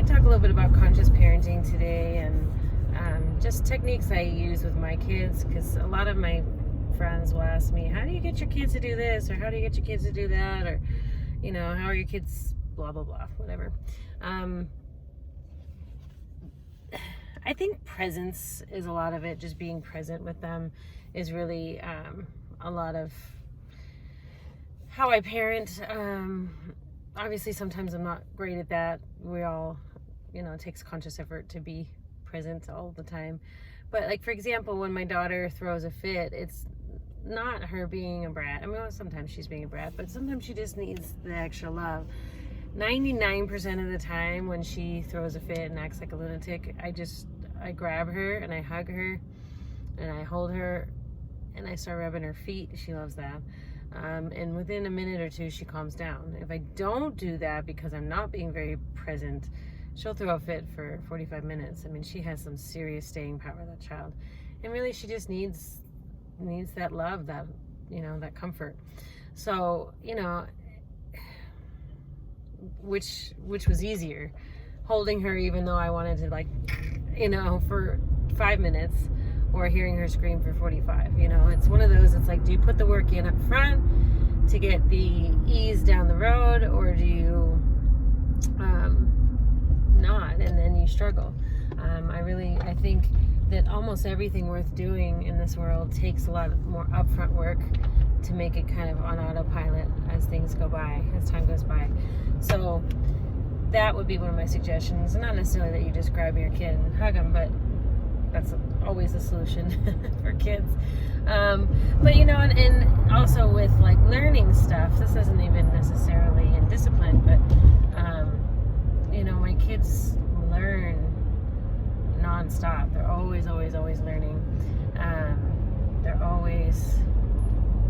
to talk a little bit about conscious parenting today, and just techniques I use with my kids, because a lot of my friends will ask me, how do you get your kids to do this, or how do you get your kids to do that, or how are your kids blah blah blah, whatever. I think presence is a lot of it. Just being present with them is really a lot of how I parent. Obviously sometimes I'm not great at that. We all, it takes conscious effort to be present all the time. But like, for example, when my daughter throws a fit, it's not her being a brat. I mean, sometimes she's being a brat, but sometimes she just needs the extra love. 99% of the time when she throws a fit and acts like a lunatic, I grab her and I hug her and I hold her and I start rubbing her feet. She loves that. And within a minute or two, she calms down. If I don't do that because I'm not being very present, she'll throw a fit for 45 minutes. I mean, she has some serious staying power, that child. And really, she just needs that love, that, that comfort. So, which was easier, holding her even though I wanted to, for 5 minutes, or hearing her scream for 45. It's one of those, it's like, do you put the work in up front to get the ease down the road, or do you not, and then you struggle? I think that almost everything worth doing in this world takes a lot more upfront work to make it kind of on autopilot as things go by, as time goes by. So that would be one of my suggestions. Not necessarily that you just grab your kid and hug them, but that's always the solution for kids. But and also with like learning stuff, this isn't even necessarily in discipline, but my kids learn nonstop. They're always learning. They're always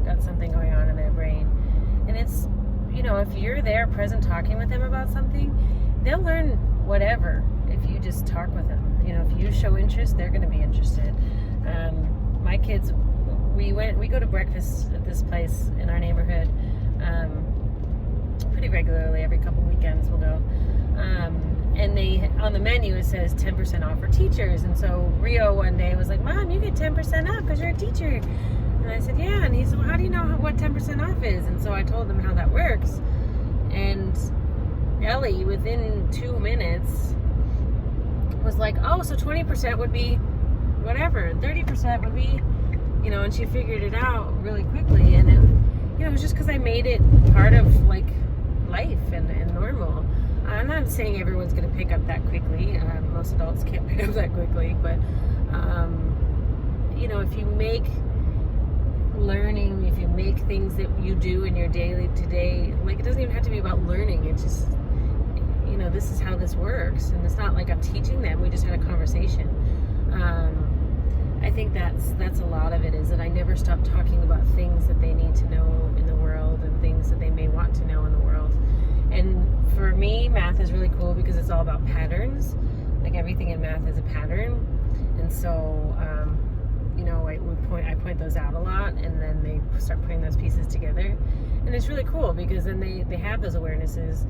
got something going on in their brain, and it's if you're there present talking with them about something, they'll learn whatever if you just talk with them. If you show interest, they're going to be interested. My kids, we go to breakfast at this place in our neighborhood pretty regularly. Every couple weekends we'll go. And they, on the menu, it says 10% off for teachers. And so Rio one day was like, Mom, you get 10% off because you're a teacher. And I said, yeah. And he said, well, how do you know what 10% off is? And so I told them how that works. And Ellie, within 2 minutes, was like, oh, so 20% would be whatever, 30% would be, and she figured it out really quickly. And it was just because I made it part of like life and normal. I'm not saying everyone's going to pick up that quickly. Most adults can't pick up that quickly, but if you make learning, if you make things that you do in your daily today, like, it doesn't even have to be about learning. It's just, this is how this works. And it's not like I'm teaching them. We just had a conversation. I think that's a lot of it, is that I never stop talking about things that they need to know in the world and things that they may want to know in the world. And for me, math is really cool because it's all about patterns. Like, everything in math is a pattern. And so, I point those out a lot, and then they start putting those pieces together. And it's really cool because then they have those awarenesses,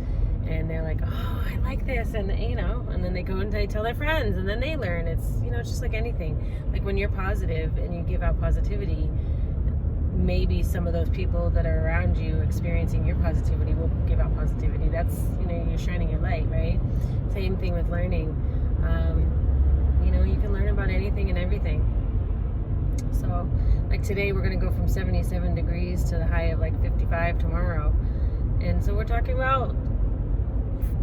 and they're like, oh, I like this, and and then they go and they tell their friends, and then they learn. It's it's just like anything. Like, when you're positive and you give out positivity, maybe some of those people that are around you experiencing your positivity will give out positivity. That's, you're shining your light, right? Same thing with learning. You can learn about anything and everything. So, like, today we're going to go from 77 degrees to the high of like 55 tomorrow. And so we're talking about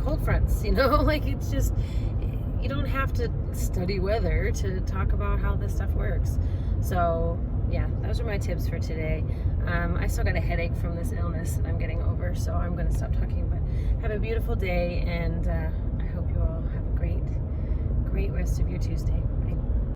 cold fronts, like, it's just, you don't have to study weather to talk about how this stuff works. So yeah, those are my tips for today. I still got a headache from this illness that I'm getting over, so I'm going to stop talking. But have a beautiful day, and I hope you all have a great rest of your Tuesday.